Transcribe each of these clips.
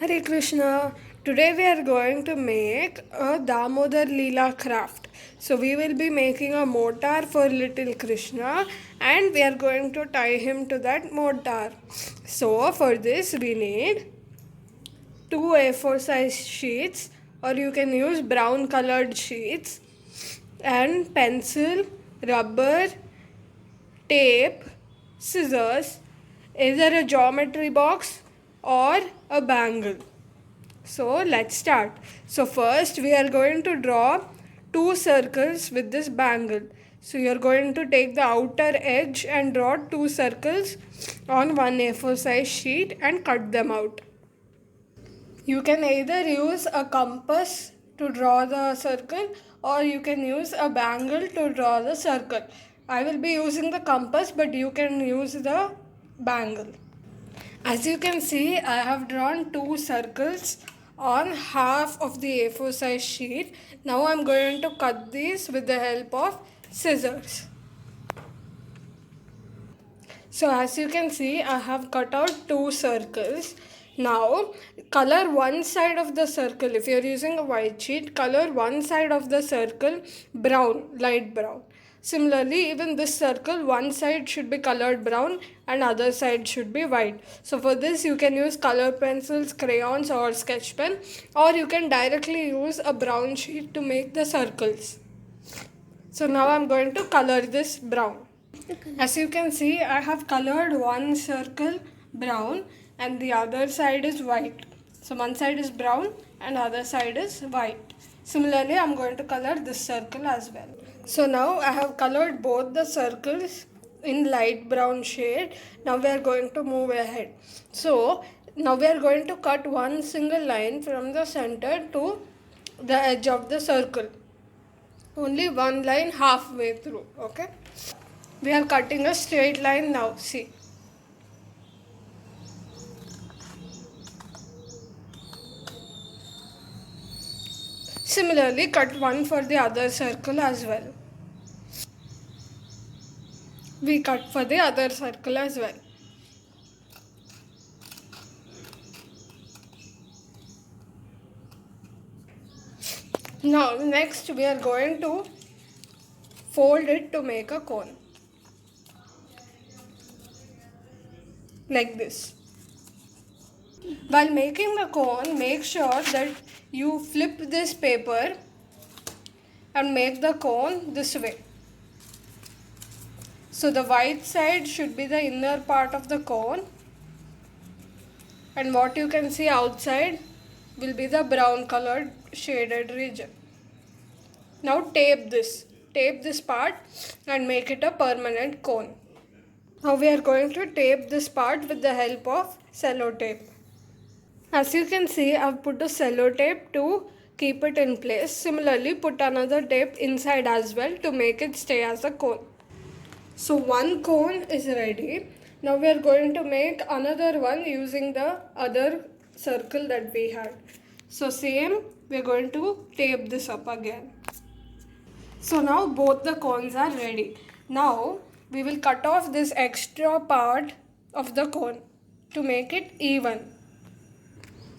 Hare Krishna. Today we are going to make a Damodar Leela craft. So we will be making a mortar for little Krishna and we are going to tie him to that mortar. So for this we need two A4 size sheets, or you can use brown colored sheets, and pencil, rubber, tape, scissors, either a geometry box or a bangle. So let's start. So first we are going to draw two circles with this bangle. So you're going to take the outer edge and draw two circles on one A4 size sheet and cut them out. You can either use a compass to draw the circle or you can use a bangle to draw the circle. I will be using the compass, but you can use the bangle. As you can see, I have drawn two circles on half of the A4 size sheet. Now I'm going to cut these with the help of scissors. So as you can see, I have cut out two circles. Now color one side of the circle. If you're using a white sheet, color one side of the circle brown, light brown. Similarly, even this circle, one side should be colored brown and other side should be white. So for this you can use color pencils, crayons or sketch pen, or you can directly use a brown sheet to make the circles. So now I'm going to color this brown. As you can see, I have colored one circle brown and the other side is white. So one side is brown and other side is white. Similarly, I'm going to color this circle as well. So now I have colored both the circles in light brown shade. Now we are going to move ahead. So now we are going to cut one single line from the center to the edge of the circle. Only one line halfway through, okay? We are cutting a straight line now, see. Similarly, cut one for the other circle as well. We cut for the other circle as well. Now, next we are going to fold it to make a cone. Like this. While making the cone, make sure that you flip this paper and make the cone this way. So the white side should be the inner part of the cone and what you can see outside will be the brown colored shaded region. Now tape this part and make it a permanent cone. Now we are going to tape this part with the help of sellotape. As you can see, I have put a sellotape to keep it in place. Similarly, put another tape inside as well to make it stay as a cone. So one cone is ready. Now we are going to make another one using the other circle that we had. So same, we are going to tape this up again. So now both the cones are ready. Now we will cut off this extra part of the cone to make it even.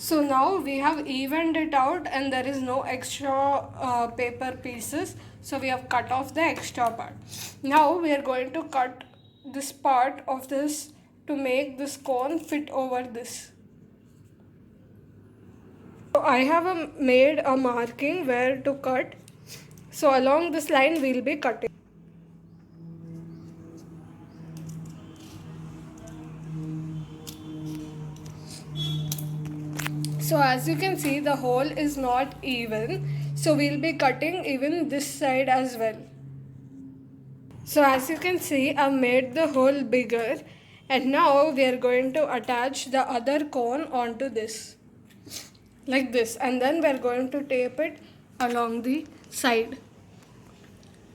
So now we have evened it out and there is no extra paper pieces. So we have cut off the extra part. Now we are going to cut this part of this to make this cone fit over this. So I have made a marking where to cut. So along this line we will be cutting. So as you can see, the hole is not even. So we'll be cutting even this side as well. So as you can see, I've made the hole bigger and now we are going to attach the other cone onto this. Like this, and then we are going to tape it along the side.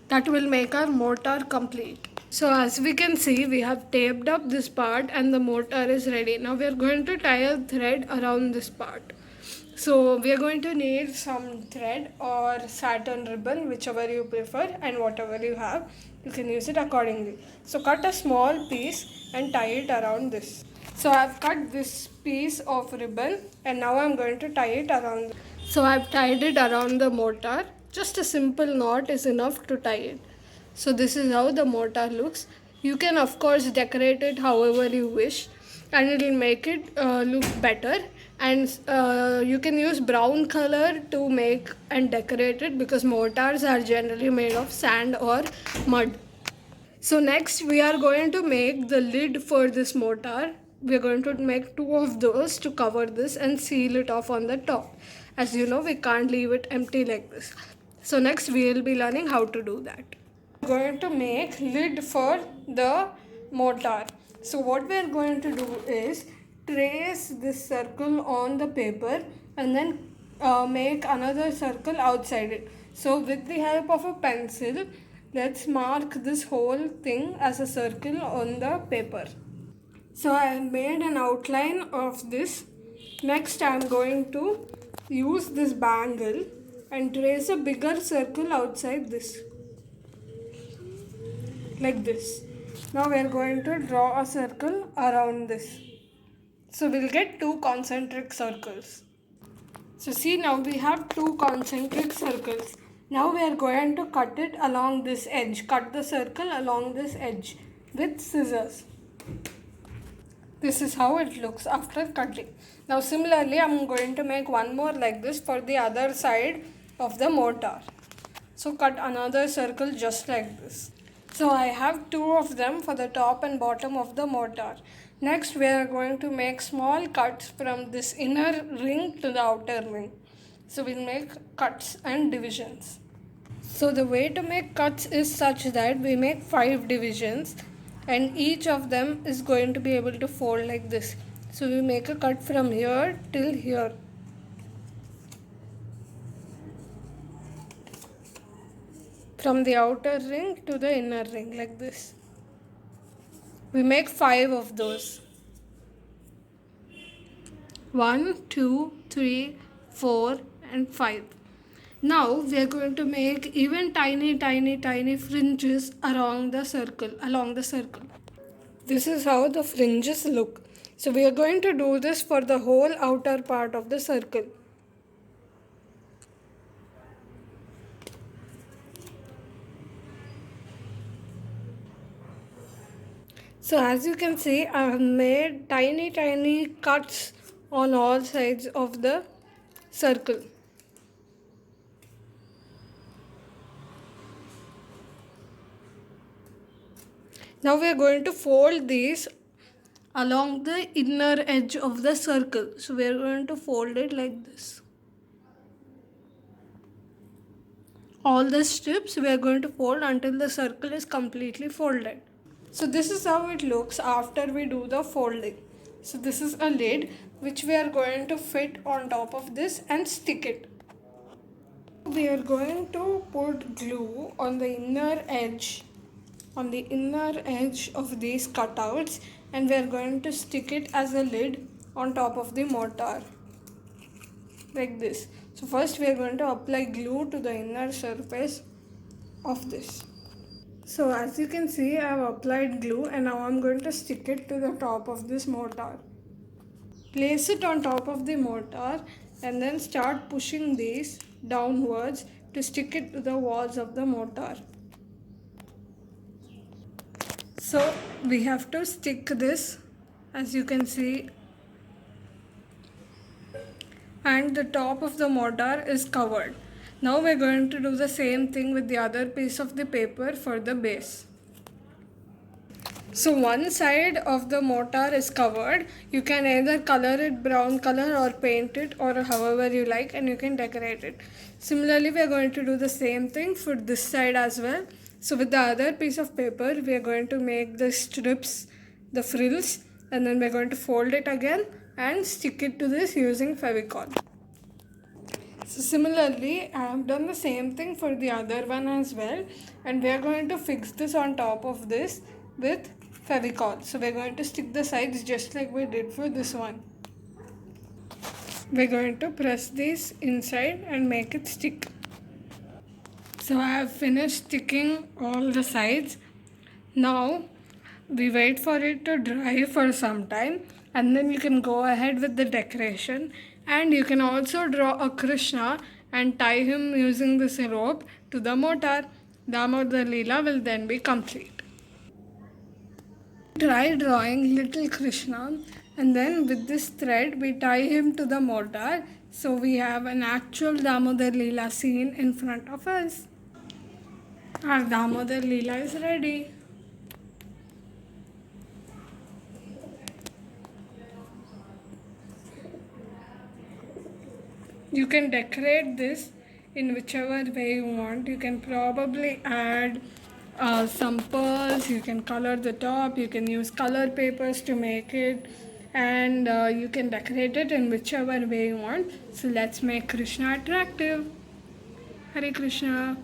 That will make our mortar complete. So as we can see, we have taped up this part and the mortar is ready. Now we are going to tie a thread around this part. So we are going to need some thread or satin ribbon, whichever you prefer, and whatever you have, you can use it accordingly. So cut a small piece and tie it around this. So I've cut this piece of ribbon and now I'm going to tie it around. So I've tied it around the mortar. Just a simple knot is enough to tie it. So this is how the mortar looks. You can of course decorate it however you wish and it will make it look better, and you can use brown color to make and decorate it because mortars are generally made of sand or mud. So next we are going to make the lid for this mortar. We are going to make two of those to cover this and seal it off on the top. As you know, we can't leave it empty like this. So next we will be learning how to do that. We are going to make lid for the mortar. So what we are going to do is trace this circle on the paper and then make another circle outside it. So with the help of a pencil, let's mark this whole thing as a circle on the paper. So I have made an outline of this. Next I am going to use this bangle and trace a bigger circle outside this, like this. Now we are going to draw a circle around this. So we'll get two concentric circles. So see, now we have two concentric circles. Now we are going to cut it along this edge. Cut the circle along this edge with scissors. This is how it looks after cutting. Now similarly, I am going to make one more like this for the other side of the mortar. So cut another circle just like this. So I have two of them for the top and bottom of the mortar. Next we are going to make small cuts from this inner ring to the outer ring. So we'll make cuts and divisions. So the way to make cuts is such that we make 5 divisions and each of them is going to be able to fold like this. So we make a cut from here till here. From the outer ring to the inner ring like this. We make 5 of those. 1, 2, 3, 4 and 5. Now we are going to make even tiny fringes along the circle. This is how the fringes look. So we are going to do this for the whole outer part of the circle. So as you can see, I have made tiny cuts on all sides of the circle. Now we are going to fold these along the inner edge of the circle. So we are going to fold it like this. All the strips we are going to fold until the circle is completely folded. So this is how it looks after we do the folding. So this is a lid which we are going to fit on top of this and stick it. We are going to put glue on the inner edge of these cutouts, and we are going to stick it as a lid on top of the mortar like this. So first we are going to apply glue to the inner surface of this. So as you can see, I have applied glue and now I am going to stick it to the top of this mortar. Place it on top of the mortar and then start pushing these downwards to stick it to the walls of the mortar. So we have to stick this, as you can see, and the top of the mortar is covered. Now we are going to do the same thing with the other piece of the paper for the base. So one side of the mortar is covered. You can either color it brown color or paint it or however you like, and you can decorate it. Similarly, we are going to do the same thing for this side as well. So with the other piece of paper, we are going to make the strips, the frills, and then we are going to fold it again and stick it to this using Fevicol. So similarly, I have done the same thing for the other one as well, and we are going to fix this on top of this with Fevicol. So we are going to stick the sides just like we did for this one. We are going to press this inside and make it stick. So I have finished sticking all the sides. Now we wait for it to dry for some time and then you can go ahead with the decoration, and you can also draw a Krishna and tie him using this rope to the mortar. Damodar Leela will then be complete. Try drawing little Krishna, and then with this thread we tie him to the mortar, so we have an actual Damodar Leela scene in front of us. Our Damodar Leela is ready. You can decorate this in whichever way you want. You can probably add some pearls, you can color the top, you can use color papers to make it, and you can decorate it in whichever way you want. So let's make Krishna attractive. Hare Krishna.